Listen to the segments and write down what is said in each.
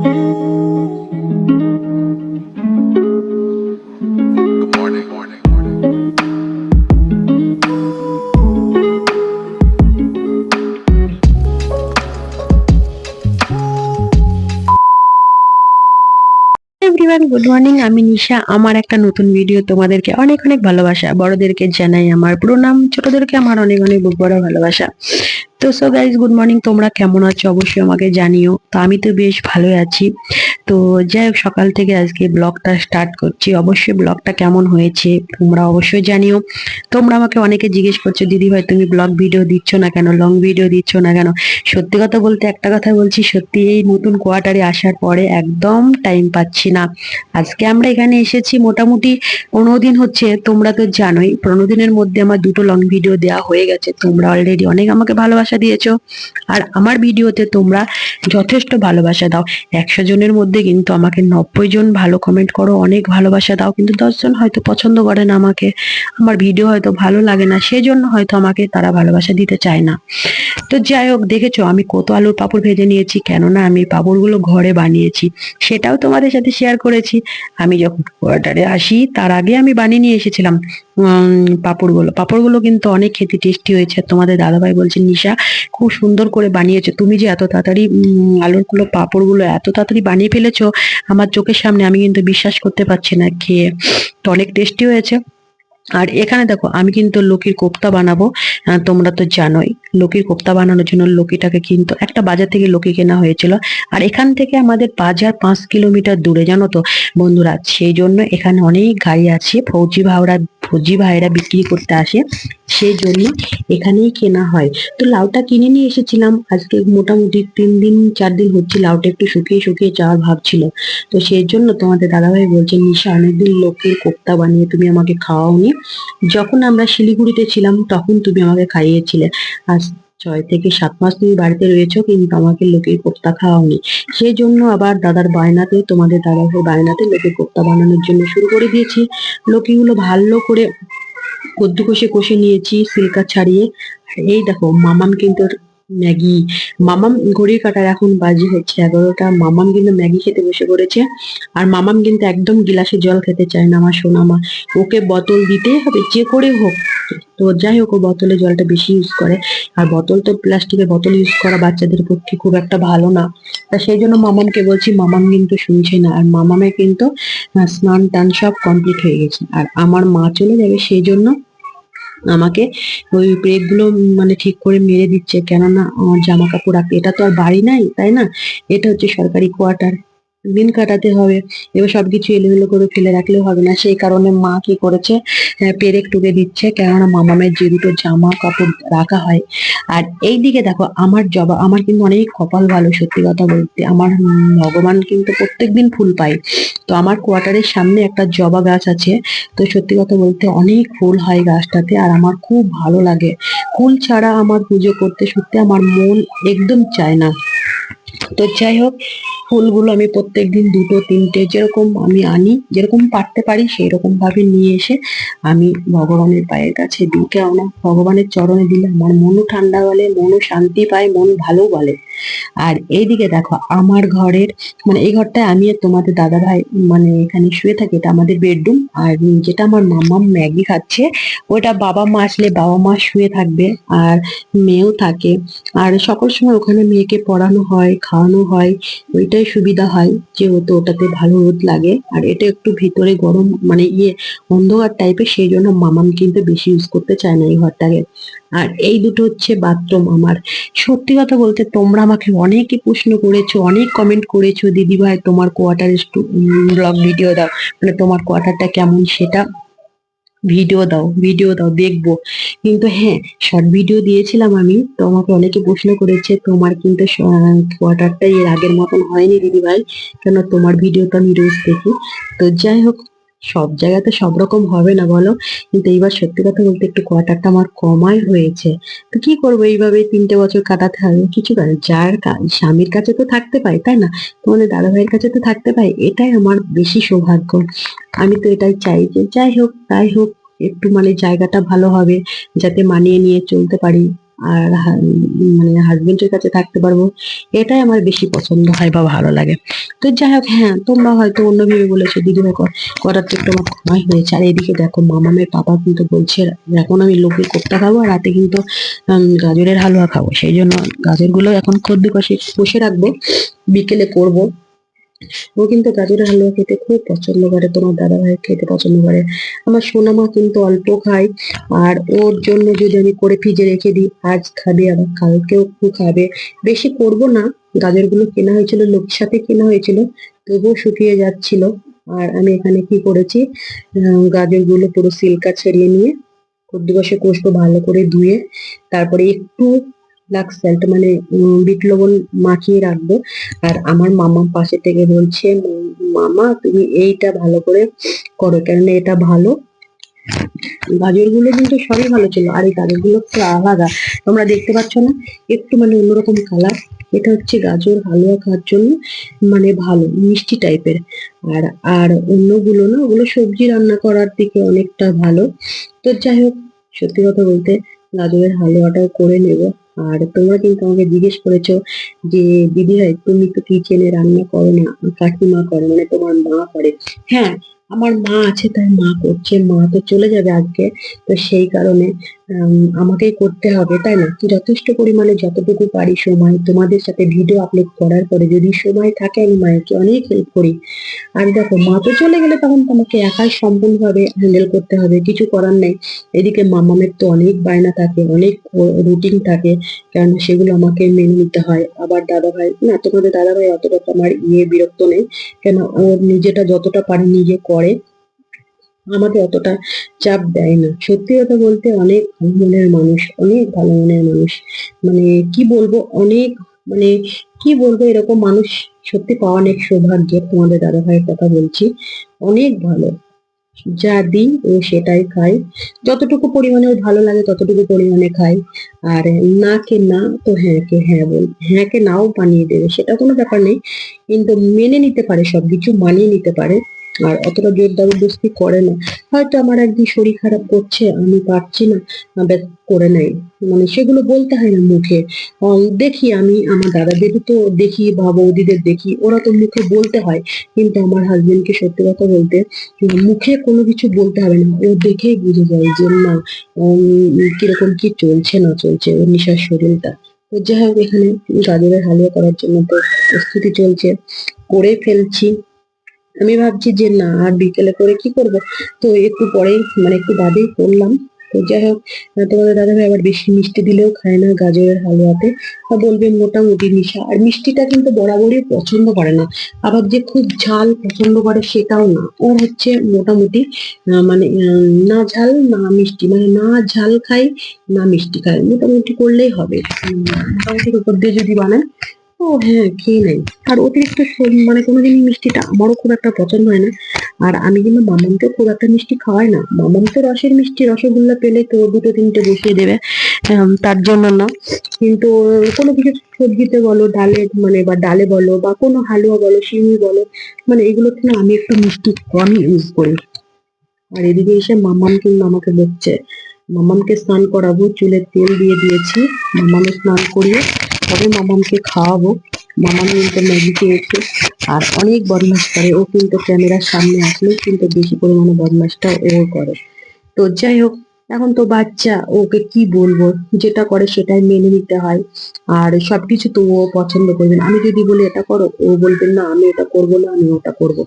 Everyone, good morning. আমি নিশা। আমার একটা নতুন ভিডিও তোমাদেরকে অনেক অনেক ভালোবাসা। বড়দেরকে জানাই আমার প্রণাম, ছোটদেরকে আমার অনেক অনেক বুক ভরা ভালোবাসা। তো সো গাইজ, গুড মর্নিং। তোমরা কেমন আছো অবশ্যই আমাকে জানিও। তো আমি তো বেশ ভালোই আছি। তো যাই হোক, সকাল থেকে আজকে ব্লগটা স্টার্ট করছি। অবশ্যই ব্লগটা কেমন হয়েছে তোমরা অবশ্যই জানিও। তোমরা আমাকে অনেকে জিজ্ঞেস করছো, দিদি ভাই তুমি ব্লগ ভিডিও দিচ্ছ না কেন, লং ভিডিও দিচ্ছ না কেন? সত্যি কথা বলতে একটা কথা বলছি, সত্যি এই নতুন কোয়ার্টারে আসার পরে একদম টাইম পাচ্ছি না। আজকে আমরা এখানে এসেছি মোটামুটি 15 দিন হচ্ছে। তোমরা তো জানোই 15 দিনের মধ্যে আমার 2টো লং ভিডিও দেওয়া হয়ে গেছে। তোমরা অলরেডি অনেক আমাকে ভালোবাসা দিয়েছো, আর আমার ভিডিওতে তোমরা যথেষ্ট ভালোবাসা দাও। 100 জনের মধ্যে কিন্তু আমাকে 90 জন ভালো কমেন্ট করো, অনেক ভালোবাসা দাও, কিন্তু 10 জন হয়তো পছন্দ করে না আমাকে, আমার ভিডিও হয়তো ভালো লাগে না, সেজন্য হয়তো আমাকে তারা ভালোবাসা দিতে চায় না। তো যাই হোক, দেখেছো আমি কত আলুর পাঁপড় ভেজে নিয়েছি, কেননা আমি পাঁপড়গুলো ঘরে বানিয়েছি, সেটাও তোমাদের সাথে শেয়ার করেছি। আমি যখন কোয়ার্টারে আসি তার আগে আমি বানিয়ে নিয়ে এসেছিলাম পাঁপড়গুলো কিন্তু অনেক খেতে টেস্টি হয়েছে। তোমাদের দাদাভাই বলছেন, নিশা খুব সুন্দর করে বানিয়েছো, তুমি যে এত তাড়াতাড়ি পাঁপড়গুলো এত তাড়াতাড়ি বানিয়ে ফেলেছো আমার চোখের সামনে, আমি কিন্তু বিশ্বাস করতে পারছি না খেয়ে। তো অনেক টেস্টি হয়েছে। আর এখানে দেখো, আমি কিন্তু লৌকির কোপ্তা বানাবো। তোমরা তো জানোই লৌকির কোপ্তা বানানোর জন্য লৌকিটাকে কিন্তু একটা বাজার থেকে লৌকি কেনা হয়েছিল, আর এখান থেকে আমাদের বাজার 5 কিলোমিটার দূরে, জানো তো বন্ধুরা। সেই জন্য এখানে অনেক গাড়ি আছে, ফৌজি ভাইরা বিক্রি করতে আসে, সেই জন্য এখানেই কেনা হয়। তো লাউটা কিনে নিয়ে এসেছিলাম। আজকে মোটামুটি 3 দিন 4 দিন হচ্ছে, লাউটা একটু শুকিয়ে শুকিয়ে যাওয়ার ভাব ছিল। তো সেই জন্য তোমাদের দাদাভাই বলছেন, নিশা অনেকদিন লৌকির কোপ্তা বানিয়ে তুমি আমাকে খাওয়াওনি। যখন আমরা শিলিগুড়িতে ছিলাম তখন তুমি আমাকে খাইয়েছিলে। আজ 6 থেকে 7 মাস তুমি বাড়িতে রয়েছো, কিন্তু আমাকে লৌকির কোপ্তা খাওয়াওনি। সেই জন্য আবার তোমাদের দাদাভাই বায়নাতে লৌকির কোপ্তা বানানোর জন্য শুরু করে দিয়েছি। লৌকিগুলো ভালো করে কদ্দু কষে কষে নিয়েছি, সিলকা ছাড়িয়ে। আর এই দেখো, মামাম কিন্তু ম্যাগি, মামাম ঘড়ির কাঁটার এখন বাজে হচ্ছে 11টা, মামাম কিন্তু ম্যাগি খেতে বসে পড়েছে। আর মামাম কিন্তু একদম গিলাসে জল খেতে চায় না, আমার সোনা মা। ওকে বোতল দিতেই হবে যে করে হোক। তো যাই হোক, ও বোতলে জলটা বেশি ইউজ করে। আর বোতল তো প্লাস্টিকের বোতল ইউজ করা বাচ্চাদের পক্ষে খুব একটা ভালো না। তা সেই জন্য মামামকে বলছি, মামাম কিন্তু শুনছে না। আর মামামের কিন্তু স্নান টান সব কমপ্লিট হয়ে গেছে, আর আমার মা চলে যাবে, সেই জন্য আমাকে ওই ব্রেক গুলো মানে ঠিক করে মেরে দিচ্ছে, কেননা আমার জামা কাপড় রাখতে, এটা তো আর বাড়ি নাই, তাই না? এটা হচ্ছে সরকারি কোয়ার্টার, দিন কাটাতে হবে। এবার সবকিছু এলোমেলো করে ফেলে রাখলেও হবে না, সেই কারণে মা কি করেছে, পেরেক টুকে দিচ্ছে, কেননা মামামের যে 2টো জামা কাপড় রাখা হয়। আর এই দিকে দেখো, আমার কিন্তু অনেক কপাল ভালো, সত্যি কথা বলতে। আমার ভগবান কিন্তু প্রত্যেকদিন ফুল পাই। তো আমার কোয়ার্টারের সামনে একটা জবা গাছ আছে। তো সত্যি কথা বলতে অনেক ফুল হয় গাছটাতে, আর আমার খুব ভালো লাগে। ফুল ছাড়া আমার পুজো করতে সত্যি আমার মন একদম চায় না। তো যাই হোক, ফুলগুলো আমি প্রত্যেকদিন 2টো 3টে যেরকম আমি আনি, যেরকম পারতে পারি সেই রকম ভাবে নিয়ে এসে আমি ভগবানের পায়ের কাছে দিই, কেননা ভগবানের চরণে দিলে আমার মনও ঠান্ডা বলে, মনও শান্তি পায়, মন ভালো বলে। আর এইদিকে দেখো, আমার ঘরের মানে এই ঘরটায় আমি আর তোমাদের দাদা ভাই মানে এখানে শুয়ে থাকি, এটা আমাদের বেডরুম। আর যেটা আমার মাম্মা ম্যাগি খাচ্ছে, ওটা বাবা মা আসলে বাবা মা শুয়ে থাকবে, আর মেয়েও থাকে। আর সকল সময় ওখানে মেয়েকে পড়ানো হয়, খাওয়ানো হয়, ওইটাই সুবিধা হয়, যেহেতু ওটাতে ভালো রোদ লাগে। আর এটা একটু ভিতরে গরম মানে অন্ধকার টাইপের, সেই জন্য মামাম কিন্তু বেশি ইউজ করতে চায় না এই ঘরটাকে। আর এই দুটো হচ্ছে বাথরুম আমার। সত্যি কথা বলতে, তোমরা আমাকে অনেকে প্রশ্ন করেছো, অনেক কমেন্ট করেছো, দিদি ভাই তোমার কোয়ার্টার একটু ব্লগ ভিডিও দাও, মানে তোমার কোয়ার্টারটা কেমন সেটা ভিডিও দাও দেখবো। কিন্তু হ্যাঁ, শর্ট ভিডিও দিয়েছিলাম আমি, তো আমাকে অনেকে প্রশ্ন করেছে, তোমার কিন্তু কোয়ার্টারটা এর আগের মতন হয়নি দিদি ভাই, কেন তোমার ভিডিও তো আমি রোজ দেখি। তো যাই হোক, সব জায়গাতে সব রকম হবে না বলো, কিন্তু এইবার সত্যি কথা বলতে একটু কোয়ার্টারটা আমার কমাই হয়েছে। তো কি করবো, এইভাবে 3টে বছর কাটাতে হবে, কিছু করে স্বামীর কাছে তো থাকতে পাই, তাই না? তোমাদের দাদা ভাইয়ের কাছে তো থাকতে পাই, এটাই আমার বেশি সৌভাগ্য। আমি তো এটাই চাই যে যাই হোক তাই হোক, একটু মানে জায়গাটা ভালো হবে, যাতে মানিয়ে নিয়ে চলতে পারি। আর মানে হাজবেন্ডের কাছে থাকতে পারবো, এটাই আমার বেশি পছন্দ হয় বা ভালো লাগে। তো যাই হোক, হ্যাঁ তোমরা হয়তো অন্য ভেবে বলেছো দিদিভাই করার তো একটু আমার সময় হয়েছে। আর এদিকে দেখো মামামের পাপা কিন্তু বলছে এখন আমি লোকের কোপ্তা খাবো আর রাতে কিন্তু গাজরের হালুয়া খাবো, সেই জন্য গাজরগুলো এখন খদ্দি কষে রাখবো, বিকেলে করব। ও কিন্তু গাজরের হালুয়া খেতে খুব পছন্দ করে, তোমার দাদা ভাই খেতে পছন্দ করে, আমার সোনামা কিন্তু অল্প খায়। আর ওর জন্য যদি আমি করে ফ্রিজে রেখে দিই, আজ খাবে আবার কালকেও একটু খাবে। বেশি করব না, গাজরগুলো কেনা হয়েছিল, লোকের সাথে কেনা হয়েছিল, তবুও শুকিয়ে যাচ্ছিল। আর আমি এখানে কি করেছি, গাজরগুলো পুরো সিলকা ছাড়িয়ে নিয়ে কদ্দু কষে কষবো ভালো করে ধুয়ে, তারপরে একটু লাক্স স্যাল্ট মানে বিট লবণ মাখিয়ে রাখবো। আর আমার মামা পাশে থেকে বলছে, মামা তুমি এইটা ভালো করে করো, কেননা এটা ভালো। গাজরগুলো কিন্তু সবই ভালো ছিল, আর এই গাজরগুলো একটু আলাদা, তোমরা দেখতে পাচ্ছ না, একটু মানে অন্যরকম কালার। এটা হচ্ছে গাজর হালুয়া খাওয়ার জন্য মানে ভালো মিষ্টি টাইপের। আর আর অন্যগুলো না, ওগুলো সবজি রান্না করার দিকে অনেকটা ভালো। তো যাই হোক, সত্যি কথা বলতে গাজরের হালুয়াটাও করে নেব। আর তোমরা কিন্তু আমাকে জিজ্ঞেস করেছো যে দিদি ভাই তুমি তো কিচেনে রান্না করো না, কাকিমা করে মানে তোমার মা করে। হ্যাঁ, আমার মা আছে তাই মা করছে, মা তো চলে যাবে আজকে, তো সেই কারণে আমাকেই করতে হবে, তাই না? যথেষ্ট পরিমাণে যতটুকু পারি সময় তোমাদের সাথে ভিডিও আপলোড করার পরে যদি সময় থাকে আমি মায়েরকে অনেক হেল্প করি। আর দেখো মা তো চলে গেলে তখন তো আমাকে একাই সম্পূর্ণভাবে হ্যান্ডেল করতে হবে, কিছু করার নেই। এদিকে মামামের তো অনেক বায়না থাকে, অনেক রুটিন থাকে, কারণ সেগুলো আমাকে মেনে নিতে হয়। আবার দাদা ভাই না, তোমাদের দাদা ভাই অতটা আমার বিরক্ত নেই, কেন ওর নিজেটা যতটা পারে নিজে করে, আমাকে অতটা চাপ দেয় না। সত্যি কথা বলতে অনেক ভালো মনের মানুষ, অনেক ভালো মনের মানুষ, মানে কি বলবো, অনেক মানে কি বলবো, এরকম মানুষ সত্যি পাওয়া অনেক সৌভাগ্যের। তোমাদের দাদা ভাইয়ের কথা বলছি, অনেক ভালো, যা দিই ও সেটাই খায়, যতটুকু পরিমাণে ওর ভালো লাগে ততটুকু পরিমাণে খায়। আর না কে না, তো হ্যাঁ কে হ্যাঁ বল, হ্যাঁ কে নাও বানিয়ে দেবে, সেটা কোনো ব্যাপার নেই, কিন্তু মেনে নিতে পারে, সবকিছু মানিয়ে নিতে পারে। আর অতটা জোর জবরদস্তি করে না। হয়তো আমার একদিন শরীর খারাপ করছে, আমি পারছি না, ব্যাস করে নাই, মানে সেগুলো বলতে হয় না মুখে। দেখি আমি আমার দাদাদেরও তো দেখি বা বৌদিদের দেখি, ওরা তো মুখে বলতে হয়, কিন্তু আমার হাজবেন্ডকে সত্যি কথা বলতে মুখে কোনো কিছু বলতে হবে না, ও দেখেই বুঝে যায় যে না কিরকম কি চলছে না চলছে ওর নিশার শরীরটা। তো যাই হোক, এখানে গাজরের হালুয়া করার জন্য তো প্রস্তুতি চলছে, করে ফেলছি। আমি ভাবছি যে না আর বিকেলে করে কি করব, তো একটু পরেই মানে একটু বাদেই করলাম। তো যাই হোক, তোমাদের দাদা ভাই আবার বেশি মিষ্টি দিলেও খায় না গাজরের হালুয়াতে, তা বলবে মোটামুটি মিশা। আর মিষ্টিটা কিন্তু বরাবরই পছন্দ করে না, আবার যে খুব ঝাল পছন্দ করে সেটাও না, ও হচ্ছে মোটামুটি মানে না ঝাল না মিষ্টি, মানে না ঝাল খাই না মিষ্টি খাই, মোটামুটি করলেই হবে। মোটামুটির উপর দিয়ে যদি বানায় ও হ্যাঁ খেয়ে নেয়। আর অতিরিক্ত মানে কোনোদিনই মিষ্টিটা আমারও খুব একটা পছন্দ হয় না। আর আমি কিন্তু মামামকে খুব একটা মিষ্টি খাওয়াই না, মামাম তো রসের মিষ্টি, রসগোল্লা পেলে তো দুটো তিনটে বসিয়ে দেবে, তার জন্য না। কিন্তু কোনো কিছু সবজিতে বলো, ডালে মানে বা ডালে বলো বা কোনো হালুয়া বলো, সিউই বলো, মানে এগুলোতে না আমি একটু মিষ্টি কমই ইউজ করি। আর এদিকে এসে মামাম কিন্তু আমাকে বকছে, মামামকে স্নান করাবো, চুলে তেল দিয়ে দিয়েছি, মামামে স্নান করিয়ে তবে মামামকে খাওয়াবো। মামাম কিন্তু ম্যাগি খেয়েছে আর অনেক বদমাশ করে, ও কিন্তু ক্যামেরার সামনে আসলেও কিন্তু বেশি পরিমাণে বদমাশটা ও করে। তো যাই হোক, এখন তো বাচ্চা, ওকে কি বলবো, যেটা করে সেটাই মেনে নিতে হয়। আর সবকিছু তো ও পছন্দ করবে না, আমি যদি বলি এটা করো ও বলবে না আমি এটা করবো না, আমি ওটা করব।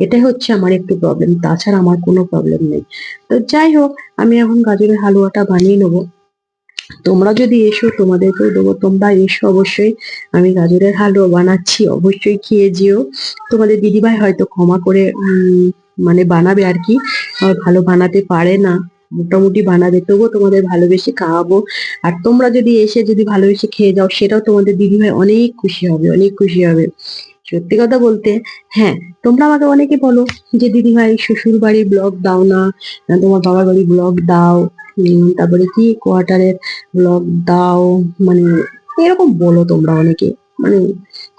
এটাই হচ্ছে আমার একটু প্রবলেম, তাছাড়া আমার কোনো প্রবলেম নেই। তো যাই হোক, আমি এখন গাজরের হালুয়াটা বানিয়ে নেবো। তোমরা যদি এসো তোমাদেরকেও দেবো, তোমরা এসো অবশ্যই। আমি গাজরের হালুয়া বানাচ্ছি, অবশ্যই খেয়ে যেও। তোমাদের দিদিভাই হয়তো ক্ষমা করে মানে বানাবে আর কি, ভালো বানাতে পারে না, মোটামুটি বানাবে, তবুও তোমাদের ভালোবেসে খাওয়াবো। আর তোমরা যদি এসে যদি ভালোবেসে খেয়ে যাও, সেটাও তোমাদের দিদিভাই অনেক খুশি হবে, অনেক খুশি হবে। সত্যি কথা বলতে, হ্যাঁ তোমরা আমাকে অনেকে বলো যে দিদি ভাই শ্বশুর বাড়ির ব্লগ দাও না, তোমার বাবার বাড়ির ব্লগ দাও, তারপরে কি কোয়ার্টারের ব্লগ দাও, মানে এরকম বলো তোমরা অনেকে, মানে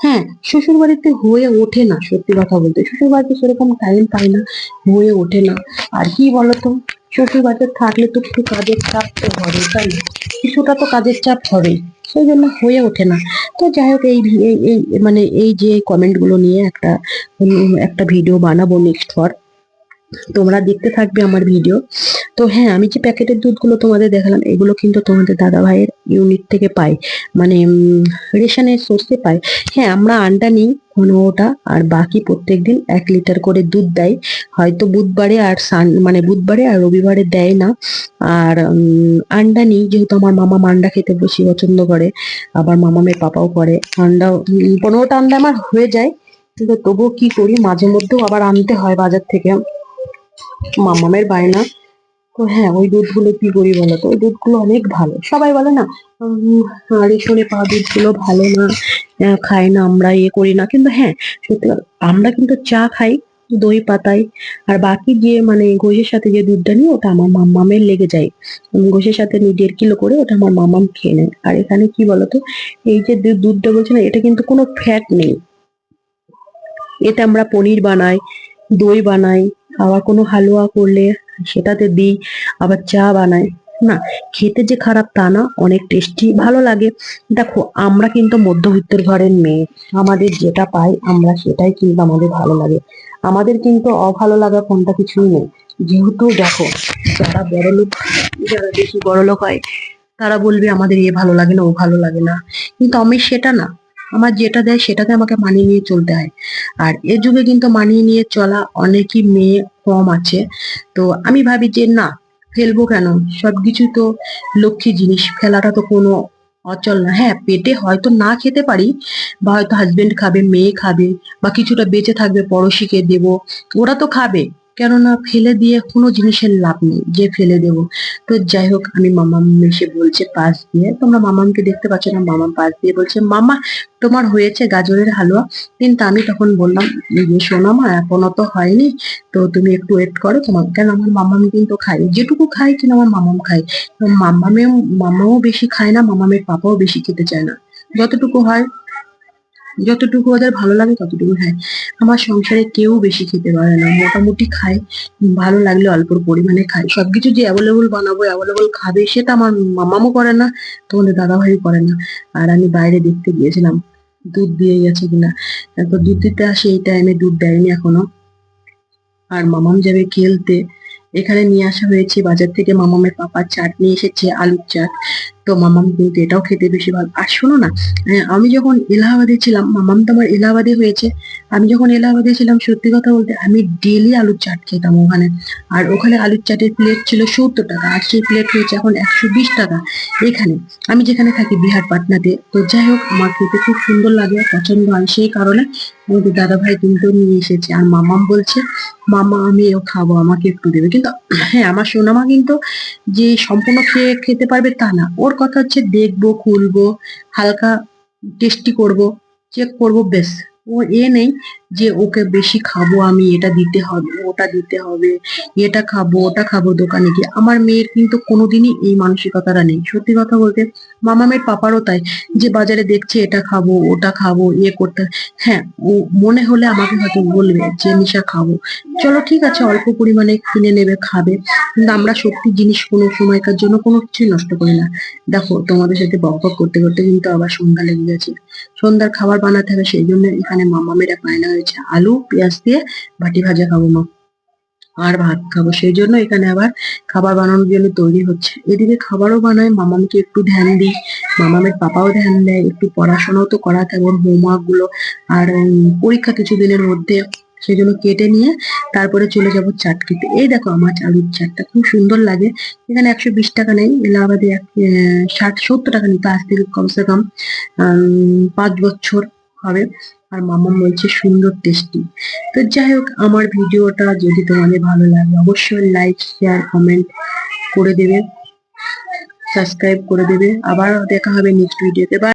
হ্যাঁ শ্বশুর বাড়িতে হয়ে ওঠে না, সত্যি কথা বলতে শ্বশুর বাড়িতে সেরকম টাইম পাই না, হয়ে ওঠে না। আর কি বলতো, শ্বশুর বাড়িতে থাকলে তো একটু কাজের চাপ তো হবে, তাই না? কিছুটা তো কাজের চাপ হবেই, সেই জন্য হয়ে ওঠে না। তো যাই হোক, এই মানে এই যে কমেন্ট গুলো নিয়ে একটা ভিডিও বানাবো নেক্সট ফর, তোমরা দেখতে থাকবে আমার ভিডিও। তো হ্যাঁ, আমি যে প্যাকেটের দুধগুলো তোমাদের দেখালাম, এগুলো কিন্তু তোমাদের দাদা ভাইয়ের ইউনিট থেকে পাই, মানে রেশনের সোর্সে পাই। হ্যাঁ, আমরা আন্ডা নিই 15টা, আর বাকি প্রত্যেকদিন 1 লিটার করে দুধ দেয়। হয়তো বুধবারে আর মানে বুধবারে আর রবিবারে দেয় না। আর আন্ডা নিই, যেহেতু আমার মামা আন্ডা খেতে বেশি পছন্দ করে, আবার মামামের পাপাও করে আন্ডা। 15টা আন্ডা আমার হয়ে যায়, কিন্তু তবুও কি করি, মাঝে মধ্যেও আবার আনতে হয় বাজার থেকে, মামামের বায়না। তো হ্যাঁ, ওই দুধগুলো কি করি বলতো, ওই দুধগুলো অনেক ভালো। সবাই বলে না রেশনে পাওয়া দুধগুলো ভালো না, খাই না আমরা, করি না, কিন্তু হ্যাঁ সত্যি কথা, আমরা কিন্তু চা খাই দই পাতায়। আর বাকি যে মানে ঘোষের সাথে যে দুধটা নিই, ওটা আমার মামামের লেগে যায়। ঘোষের সাথে নিই 1.5 কিলো করে, ওটা আমার মামাম খেয়ে নেয়। আর এখানে কি বলতো, এই যে দুধটা বলছে না, এটা কিন্তু কোনো ফ্যাট নেই। এতে আমরা পনির বানাই, দই বানাই, আবার কোনো হালুয়া করলে সেটাতে দিই, আবার চা বানাই। না, খেতে যে খারাপ তা না, অনেক টেস্টি, ভালো লাগে। দেখো, আমরা কিন্তু মধ্যবিত্তের ঘরের মেয়ে, আমাদের যেটা পাই আমরা সেটাই কিন্তু আমাদের ভালো লাগে। আমাদের কিন্তু অভালো লাগা কোনটা কিছুই নেই। যেহেতু দেখো, যারা বড়লোক, যারা বেশি বড়লোক হয়, তারা বলবে আমাদের এ ভালো লাগে না, ও ভালো লাগে না। কিন্তু আমি সেটা না, আমার যেটা দেয় সেটাতে আমাকে মানিয়ে নিয়ে চলতে হয়। আর এ যুগে কিন্তু মানিয়ে নিয়ে চলা অনেকই মেয়ে কম আছে। তো আমি ভাবি যে না, ফেলবো কেন, সবকিছু তো লক্ষ্মী জিনিস, ফেলাটা তো কোনো অচল না। হ্যাঁ, পেটে হয়তো না খেতে পারি, বা হয়তো হাজবেন্ড খাবে, মেয়ে খাবে, বা কিছুটা বেঁচে থাকবে পড়োশিকে দেব, ওরা তো খাবে। কেননা ফেলে দিয়ে কোনো জিনিসের লাভ নেই যে ফেলে দেব। তো যাই হোক, আমি মামাম এসে বলছে পাশ দিয়ে, তোমরা মামামকে দেখতে পাচ্ছ না, মামাম পাশ দিয়ে বলছে মামা তোমার হয়েছে গাজরের হালুয়া। কিন্তু আমি তখন বললাম যে শোনো মা, এখনো তো হয়নি, তো তুমি একটু ওয়েট করো। তোমার কেন, আমার মামাম কিন্তু খায়, যেটুকু খায় কিনা আমার মামাম খায়। তো মামাও বেশি খায় না, মামামের পাপাও বেশি খেতে চায় না। যতটুকু হয়, যতটুকু ওদের ভালো লাগে ততটুকু খায়। আমার সংসারে কেউ বেশি খেতে পারে না, মোটামুটি খায়, ভালো লাগলে অল্প পরিমাণে খায়। সবকিছু যে অ্যাভেলেবল বানাবো, অ্যাভেলেবল খাবে, সেটা আমার মামামও করে না, তোমাদের দাদা ভাইও করে না। আর আমি বাইরে দেখতে গিয়েছিলাম দুধ দিয়ে গেছে কিনা, তো দুধ দিতে আসে এই টাইমে, দুধ দেয়নি এখনো। আর মামাম যাবে খেলতে। এখানে নিয়ে আসা হয়েছে বাজার থেকে, মামামের পাপার চাট নিয়ে এসেছে, আলুর চাট। তো মামাম কিন্তু এটাও খেতে বেশি ভালো। আর শোনো না, আমি যখন এলাহাবাদে ছিলাম, মামাম তো আমার এলাহাবাদে হয়েছে, আমি যখন এলাহাবাদে ছিলাম, সত্যি কথা বলতে আমি ডেলি আলুর চাট খেতাম ওখানে। আর ওখানে আলুর চাটের প্লেট ছিল 70 টাকা, আর সেই প্লেট হয়েছে এখন 120 টাকা এখানে। আমি যেখানে থাকি বিহার পাটনাতে। তো যাই হোক, আমার খেতে খুব সুন্দর লাগে, পছন্দ হয়, সেই কারণে আমাদের দাদা ভাই কিন্তু নিয়ে এসেছে। আর মামাম বলছে মামা আমিও খাবো, আমাকে একটু দেবে। কিন্তু হ্যাঁ, আমার সোনামা কিন্তু যে সম্পূর্ণ খেয়ে খেতে পারবে তা না, ওর কথা হচ্ছে দেখবো, খুলবো, হালকা টেস্টি করব, চেক করব, বেশ। ও নেই যে ওকে বেশি খাবো আমি, এটা দিতে হবে, ওটা দিতে হবে, এটা খাবো, ওটা খাবো দোকানে গিয়ে। আমার মেয়ের কিন্তু কোনোদিনই এই মানসিকতাটা নেই, সত্যি কথা বলতে। মামামের পাপারও তাই, যে বাজারে দেখছে এটা খাবো, ওটা খাবো, করতে। হ্যাঁ, ও মনে হলে আমাকে হয়তো বলবে যে নিশা খাবো, চলো ঠিক আছে, অল্প পরিমাণে কিনে নেবে, খাবে। কিন্তু আমরা সত্যি জিনিস কোনো সময়কার জন্য কোনো কিছুই নষ্ট করি না। দেখো, তোমাদের সাথে বক বক করতে করতে কিন্তু আবার সন্ধ্যা লেগে গেছে, সন্ধ্যার খাবার বানাতে হবে। সেই জন্য এখানে মামামের এক বায়না হয়েছে, আলু পেঁয়াজ দিয়ে বাটি ভাজা খাবো মা, আর ভাত খাবো। সেই জন্য এখানে আবার খাবার বানানোর জন্য তৈরি হচ্ছে। এদিকে খাবারও বানায়, মামামকে একটু ধ্যান দিই, মামামের পাপাও ধ্যান দেয়, একটু পড়াশোনাও তো করাতে হবে, ওর হোমওয়ার্ক গুলো। আর পরীক্ষা কিছুদিনের মধ্যে, সেই জন্য কেটে নিয়ে তারপরে চলে যাব চাট খেতে। এই দেখো, আমার আলুর চাটটা খুব সুন্দর লাগে। এখানে 120 টাকা নেই, এলাহাবাদে 60-70 টাকা নিতে, আজ থেকে কমসে কম 5 বছর হবে। আর মামাম বলছে সুন্দর টেস্টি। তো যাই হোক, আমার ভিডিওটা যদি তোমাদের ভালো লাগে, অবশ্যই লাইক শেয়ার কমেন্ট করে দেবে, সাবস্ক্রাইব করে দেবে। আবার দেখা হবে নেক্সট ভিডিওতে। বাই।